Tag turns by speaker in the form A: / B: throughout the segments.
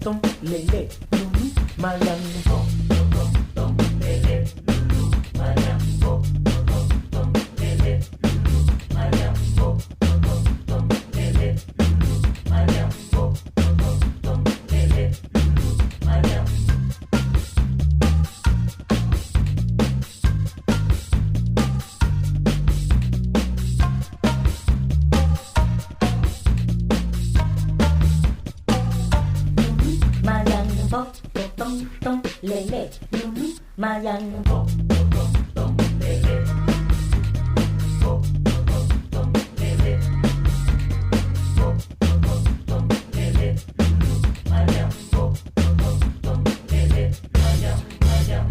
A: tong lele lulu mayang tong tong tong lele lulu mayang tong tong tong lele lulu mayang tong tong tong lele lulu mayang tong tong tong lele lulu mayang. Tong tong lele lulu mayang tong tong tong lele tong tong tong lele tong tong tong lele lulu mayang tong tong tong lele mayang mayang.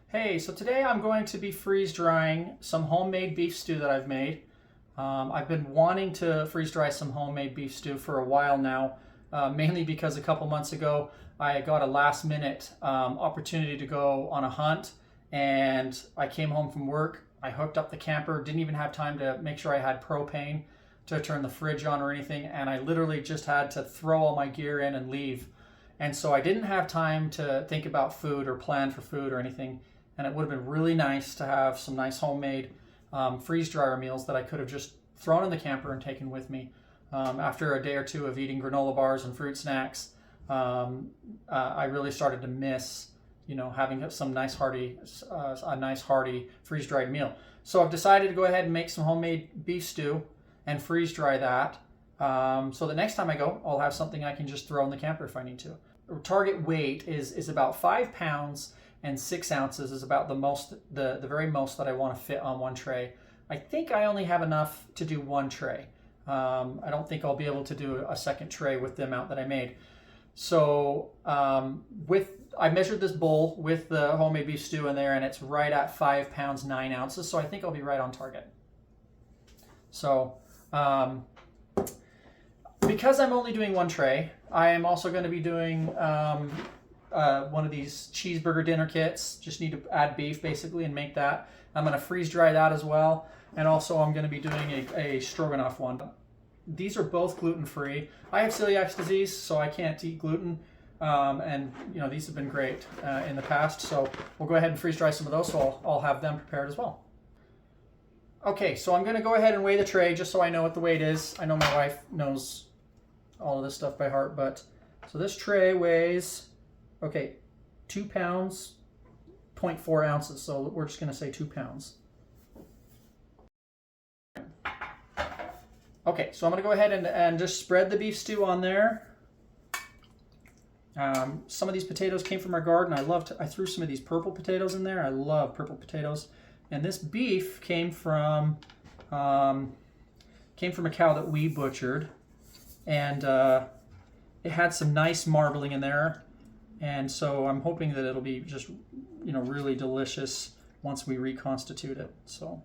B: Hey, so today I'm going to be freeze drying some homemade beef stew that I've made. I've been wanting to freeze dry some homemade beef stew for a while now, mainly because a couple months ago I got a last minute opportunity to go on a hunt, and I came home from work, I hooked up the camper, didn't even have time to make sure I had propane to turn the fridge on or anything, and I literally just had to throw all my gear in and leave. And so I didn't have time to think about food or plan for food or anything. And it would have been really nice to have some nice homemade freeze dryer meals that I could have just thrown in the camper and taken with me. After a day or two of eating granola bars and fruit snacks, I really started to miss, having some nice hearty, a nice hearty freeze dried meal. So I've decided to go ahead and make some homemade beef stew and freeze dry that. So the next time I go, I'll have something I can just throw in the camper if I need to. Target weight is about 5 pounds. And 6 ounces is about the very most that I want to fit on one tray. I think I only have enough to do one tray. I don't think I'll be able to do a second tray with the amount that I made. So I measured this bowl with the homemade beef stew in there, and it's right at 5 pounds 9 ounces. So I think I'll be right on target. So because I'm only doing one tray, I am also going to be doing one of these cheeseburger dinner kits. Just need to add beef basically and make that. I'm going to freeze dry that as well. And also I'm going to be doing a stroganoff one. These are both gluten-free. I have celiac disease, so I can't eat gluten. And these have been great in the past. So we'll go ahead and freeze dry some of those, so I'll have them prepared as well. Okay, so I'm going to go ahead and weigh the tray just so I know what the weight is. I know my wife knows all of this stuff by heart, but so this tray weighs 2 pounds, 0.4 ounces. So we're just going to say 2 pounds. Okay, so I'm going to go ahead and just spread the beef stew on there. Some of these potatoes came from our garden. I threw some of these purple potatoes in there. I love purple potatoes. And this beef came from a cow that we butchered, and it had some nice marbling in there. And so I'm hoping that it'll be just, really delicious once we reconstitute it. So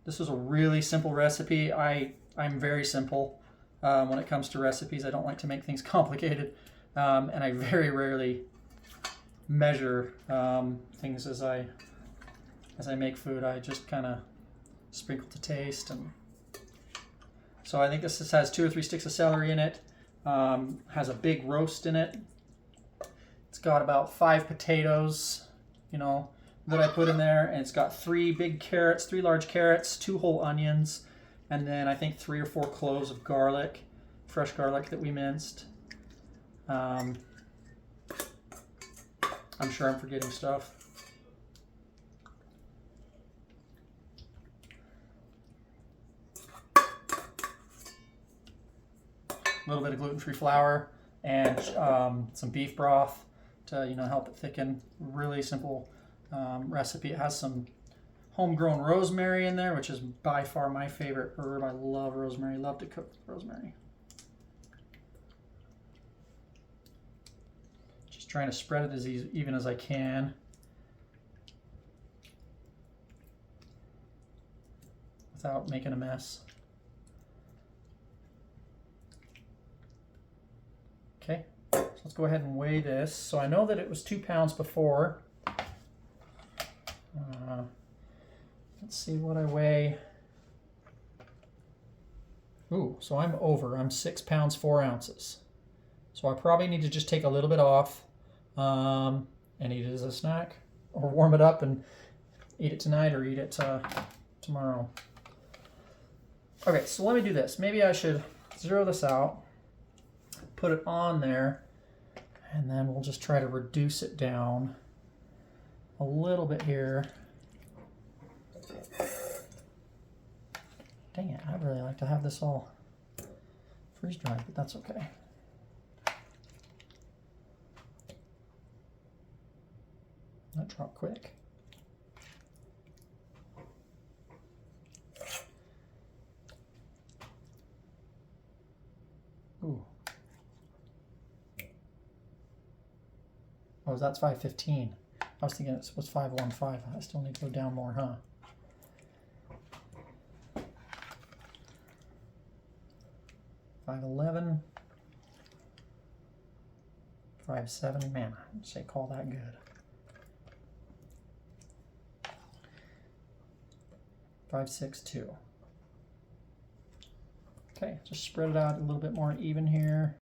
B: this was a really simple recipe. I'm very simple when it comes to recipes. I don't like to make things complicated, and I very rarely measure things as I make food. I just kind of sprinkle to taste. And so I think this has 2 or 3 sticks of celery in it. Has a big roast in it. It's got about 5 potatoes, that I put in there, and it's got 3 large carrots, 2 whole onions, and then I think 3 or 4 cloves of garlic, fresh garlic that we minced. I'm sure I'm forgetting stuff. A little bit of gluten-free flour and some beef broth to help it thicken. Really simple recipe. It has some homegrown rosemary in there, which is by far my favorite herb. I love rosemary. Love to cook with rosemary. Just trying to spread it as even as I can. Without making a mess. Okay, so let's go ahead and weigh this. So I know that it was 2 pounds before. Let's see what I weigh. Ooh, so I'm over. I'm 6 pounds 4 ounces. So I probably need to just take a little bit off and eat it as a snack, or warm it up and eat it tonight, or eat it tomorrow. Okay, so let me do this. Maybe I should zero this out, put it on there, and then we'll just try to reduce it down a little bit here. Dang it, I'd really like to have this all freeze dried, but that's okay. That dropped quick. Ooh. Oh, that's 515. I was thinking it was 515. I still need to go down more, huh? $5.11, $5.7. Man, I'd say call that good. $5.62. Okay, just spread it out a little bit more even here.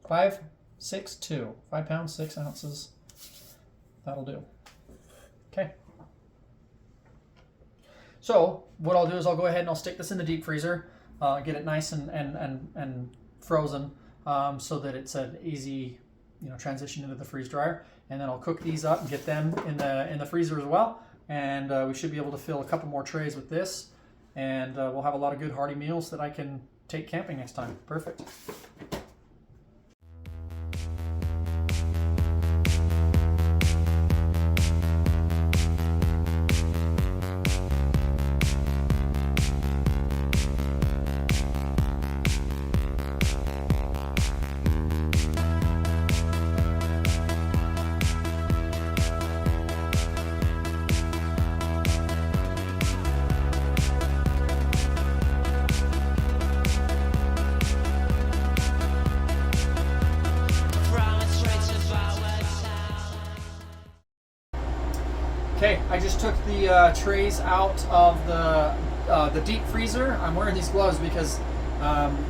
B: 5.62, 5 pounds 6 ounces. That'll do. Okay. So what I'll do is I'll go ahead and I'll stick this in the deep freezer, get it nice and frozen, so that it's an easy, transition into the freeze dryer. And then I'll cook these up and get them in the freezer as well. And we should be able to fill a couple more trays with this, and we'll have a lot of good hearty meals that I can take camping next time. Perfect. Okay, I just took the trays out of the deep freezer. I'm wearing these gloves because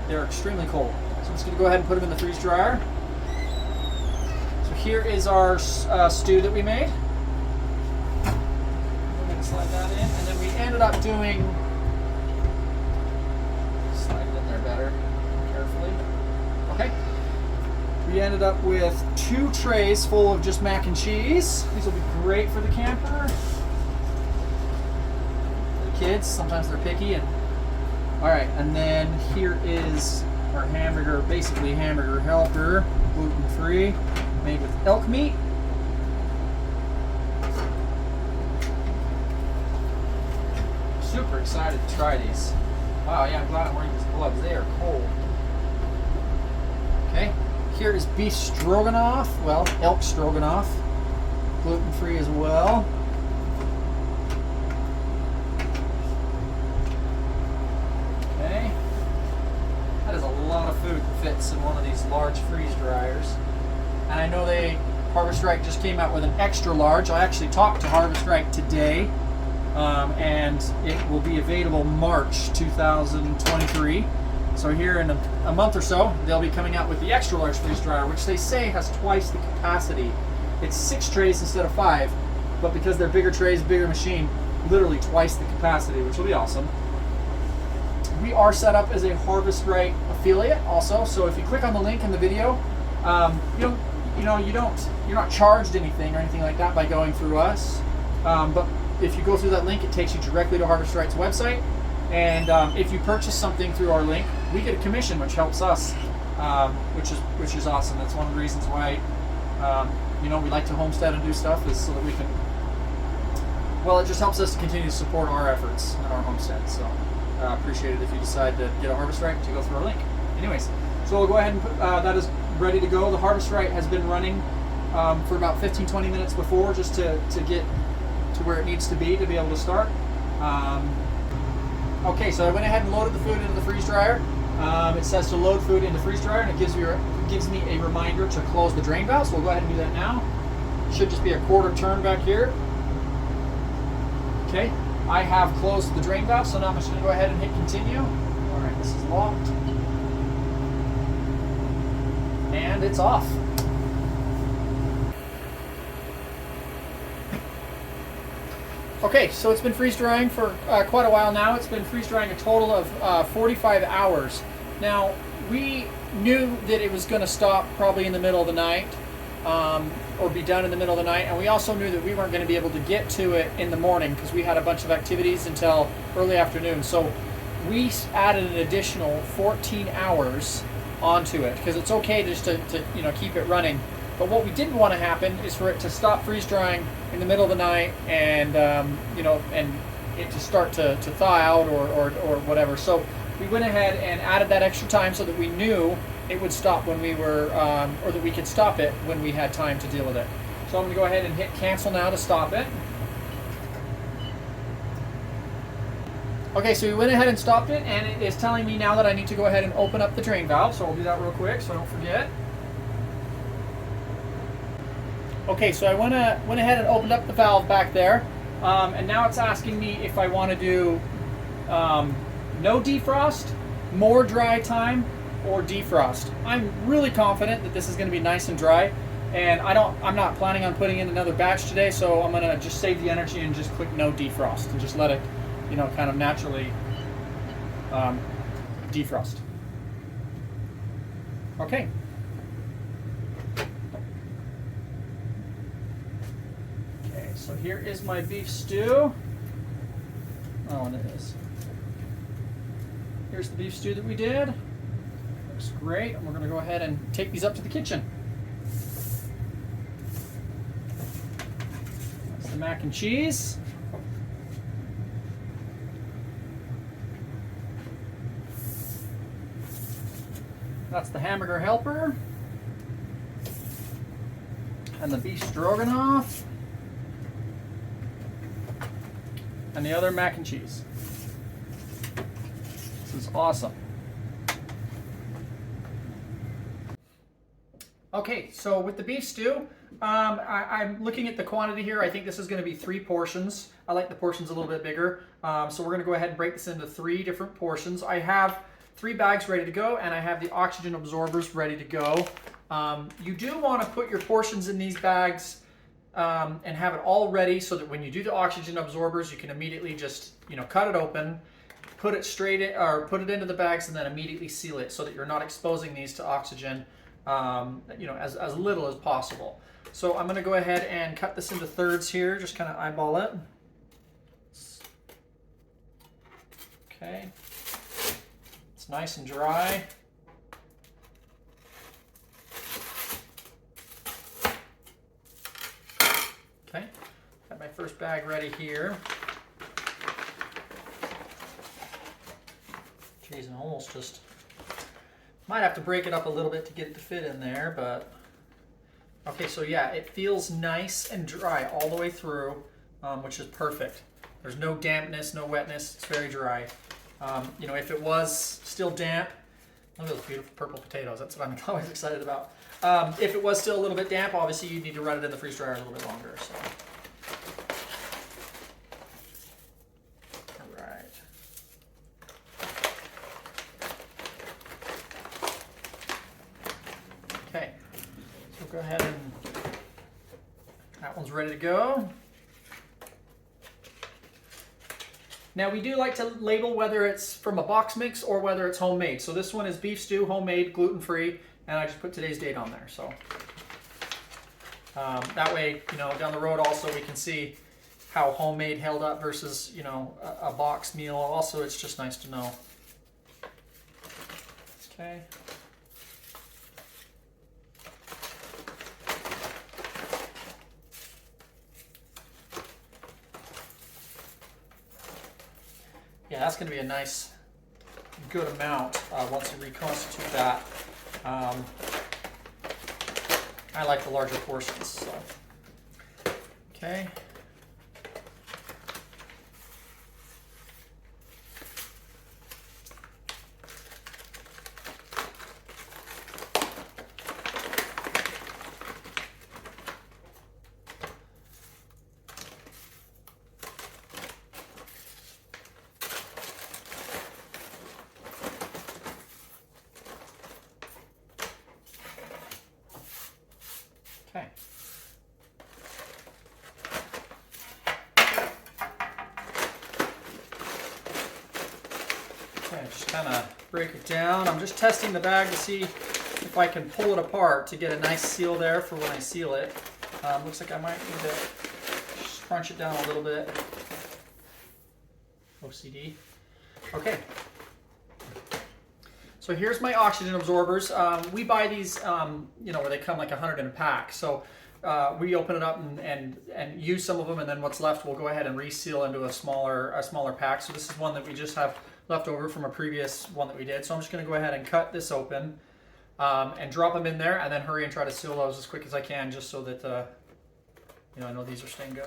B: they're extremely cold. So I'm just going to go ahead and put them in the freeze dryer. So here is our stew that we made. We're going to slide that in, and then we ended up doing, slide it in there better, carefully. Okay. We ended up with 2 trays full of just mac and cheese. These will be great for the camper. For the kids, sometimes they're picky. All right, and then here is our hamburger, basically hamburger helper, gluten-free, made with elk meat. Super excited to try these. Wow, yeah, I'm glad I'm wearing these gloves. They are cold. Okay. Here is beef stroganoff, well, elk stroganoff, gluten-free as well. Okay, that is a lot of food that fits in one of these large freeze dryers. And I know Harvest Right just came out with an extra large. I actually talked to Harvest Right today, and it will be available March 2023. So here in a month or so, they'll be coming out with the extra large freeze dryer, which they say has twice the capacity. It's 6 trays instead of 5, but because they're bigger trays, bigger machine, literally twice the capacity, which will be awesome. We are set up as a Harvest Right affiliate also, so if you click on the link in the video, you're not charged anything or anything like that by going through us. But if you go through that link, it takes you directly to Harvest Right's website. And if you purchase something through our link, we get a commission, which helps us, which is awesome. That's one of the reasons why You know, we like to homestead and do stuff is so that we can, well, it just helps us to continue to support our efforts in our homestead. So appreciate it if you decide to get a harvest right to go through our link. Anyways, so we'll go ahead and put, that is ready to go. The harvest right has been running for about 15-20 minutes before, just to get to where it needs to be able to start. Okay, so I went ahead and loaded the food into the freeze dryer. It says to load food into freeze dryer, and it gives me a reminder to close the drain valve. So we'll go ahead and do that now. Should just be a quarter turn back here. Okay, I have closed the drain valve, so now I'm just going to go ahead and hit continue. All right, this is locked, and it's off. Okay, so it's been freeze drying for quite a while now. It's been freeze drying a total of 45 hours. Now, we knew that it was going to stop probably in the middle of the night, or be done in the middle of the night, and we also knew that we weren't going to be able to get to it in the morning because we had a bunch of activities until early afternoon. So we added an additional 14 hours onto it because it's okay just to you know, keep it running. But what we didn't want to happen is for it to stop freeze drying in the middle of the night and you know, and it to start to thaw out or whatever. So we went ahead and added that extra time so that we knew it would stop when we were, or that we could stop it when we had time to deal with it. So I'm going to go ahead and hit cancel now to stop it. Okay, so we went ahead and stopped it, and it is telling me now that I need to go ahead and open up the drain valve. So I'll do that real quick so I don't forget. Okay, so I went ahead and opened up the valve back there, and now it's asking me if I want to do no defrost, more dry time, or defrost. I'm really confident that this is going to be nice and dry, and I'm not planning on putting in another batch today, so I'm going to just save the energy and just click no defrost and just let it, you know, kind of naturally defrost. Okay. Okay, so here is my beef stew. Oh, and it is. Here's the beef stew that we did. Looks great, and we're going to go ahead and take these up to the kitchen. That's the mac and cheese. That's the hamburger helper. And the beef stroganoff. And the other mac and cheese. This is awesome. Okay, so with the beef stew, I'm looking at the quantity here. I think this is going to be 3 portions. I like the portions a little bit bigger. So we're going to go ahead and break this into 3 different portions. I have 3 bags ready to go, and I have the oxygen absorbers ready to go. You do want to put your portions in these bags and have it all ready so that when you do the oxygen absorbers, you can immediately just, you know, cut it open, put it straight in, or put it into the bags, and then immediately seal it so that you're not exposing these to oxygen, you know, as little as possible. So I'm going to go ahead and cut this into thirds here, just kind of eyeball it. Okay, it's nice and dry. Okay, got my first bag ready here. Geez, and almost just might have to break it up a little bit to get it to fit in there, but okay, so yeah, it feels nice and dry all the way through, which is perfect. There's no dampness, no wetness, it's very dry. You know, if it was still damp, look at those beautiful purple potatoes, that's what I'm always excited about. If it was still a little bit damp, obviously you need to run it in the freeze dryer a little bit longer. So. All right. Okay, so go ahead and that one's ready to go. Now we do like to label whether it's from a box mix or whether it's homemade. So this one is beef stew, homemade, gluten-free, and I just put today's date on there. So that way, you know, down the road also we can see how homemade held up versus, you know, a box meal. Also, it's just nice to know. Okay. Yeah, that's going to be a nice, good amount once you reconstitute that. I like the larger portions. So. Okay. Okay. Okay, just kind of break it down. I'm just testing the bag to see if I can pull it apart to get a nice seal there for when I seal it. Looks like I might need to scrunch it down a little bit. OCD. Okay. So here's my oxygen absorbers. We buy these, where they come like 100 in a pack. So we open it up and use some of them, and then what's left we'll go ahead and reseal into a smaller pack. So this is one that we just have left over from a previous one that we did. So I'm just going to go ahead and cut this open and drop them in there, and then hurry and try to seal those as quick as I can, just so that I know these are staying good.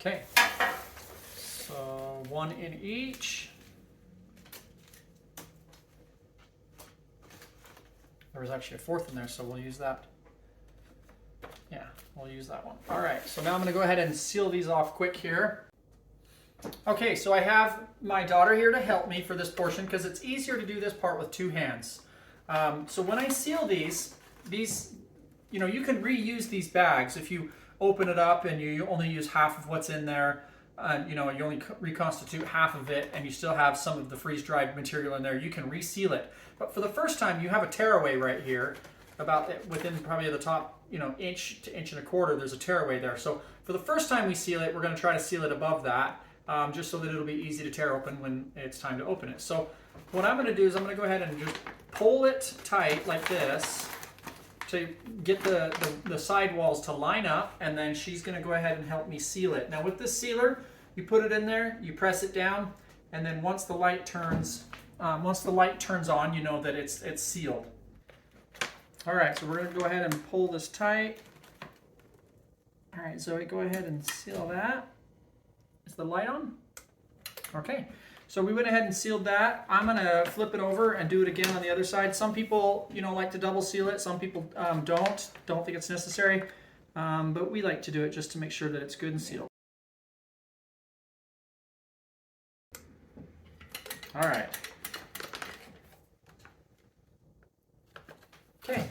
B: Okay. So one in each. There was actually a fourth in there, so we'll use that. Yeah, we'll use that one. All right, so now I'm gonna go ahead and seal these off quick here. Okay, so I have my daughter here to help me for this portion because it's easier to do this part with two hands. So when I seal these, you can reuse these bags if you open it up and you only use half of what's in there. You only reconstitute half of it and you still have some of the freeze-dried material in there, you can reseal it. But for the first time, you have a tearaway right here, about within probably the top, inch to inch and a quarter, there's a tearaway there. So for the first time we seal it, we're going to try to seal it above that, just so that it'll be easy to tear open when it's time to open it. So what I'm going to do is I'm going to go ahead and just pull it tight like this to get the sidewalls to line up, and then she's going to go ahead and help me seal it. Now with this sealer, you put it in there, you press it down, and then once the light turns on, you know that it's sealed. All right, so we're going to go ahead and pull this tight. All right, Zoe, go ahead and seal that. Is the light on? Okay. So we went ahead and sealed that. I'm going to flip it over and do it again on the other side. Some people, like to double seal it. Some people don't think it's necessary. But we like to do it just to make sure that it's good and sealed. All right. Okay.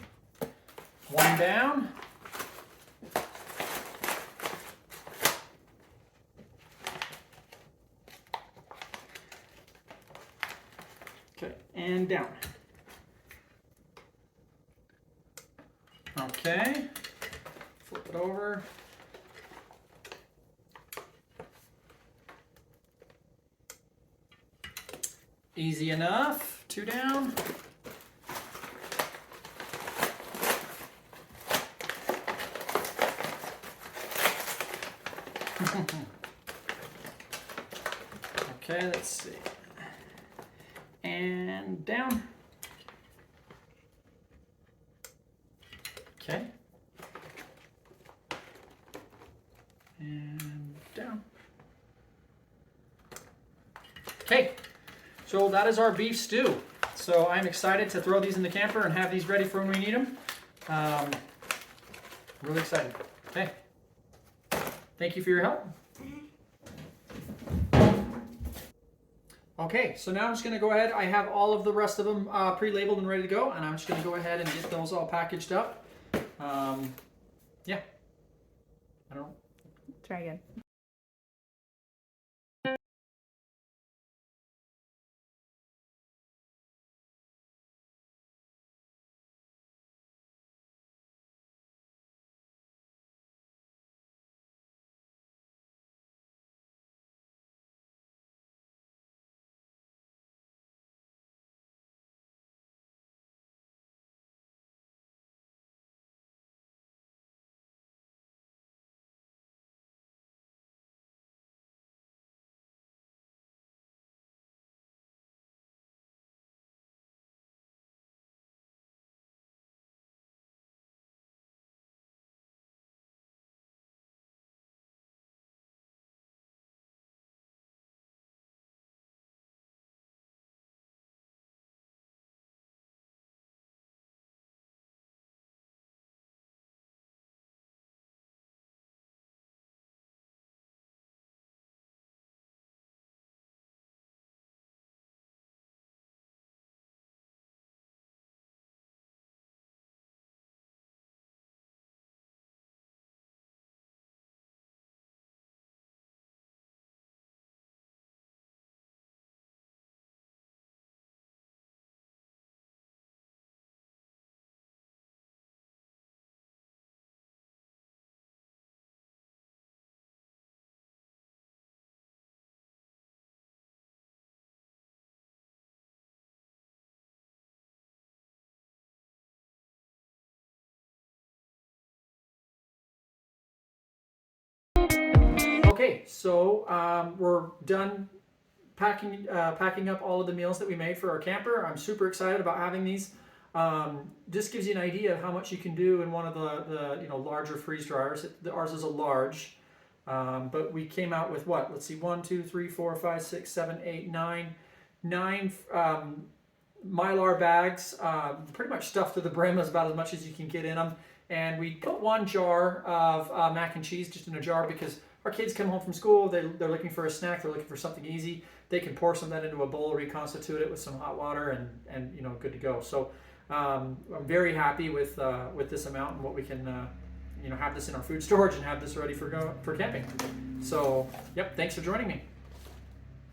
B: One down. Okay, and down. Okay, flip it over. Easy enough, two down. Okay, let's see. And down. Okay. And down. Okay, so that is our beef stew. So I'm excited to throw these in the camper and have these ready for when we need them. Really excited. Okay. Thank you for your help. Okay, so now I'm just going to go ahead. I have all of the rest of them pre-labeled and ready to go, and I'm just going to go ahead and get those all packaged up. Yeah. I don't know.
C: Try again.
B: Okay, so we're done packing up all of the meals that we made for our camper. I'm super excited about having these. This gives you an idea of how much you can do in one of the larger freeze dryers. Ours is a large, but we came out with what? Let's see, 1, 2, 3, 4, 5, 6, 7, 8, 9 Mylar bags, pretty much stuffed to the brim, is about as much as you can get in them. And we put 1 jar of mac and cheese just in a jar because our kids come home from school, they're looking for a snack, they're looking for something easy. They can pour some of that into a bowl, reconstitute it with some hot water, and good to go. So I'm very happy with this amount and what we can have this in our food storage and have this ready for camping. So yep, thanks for joining me.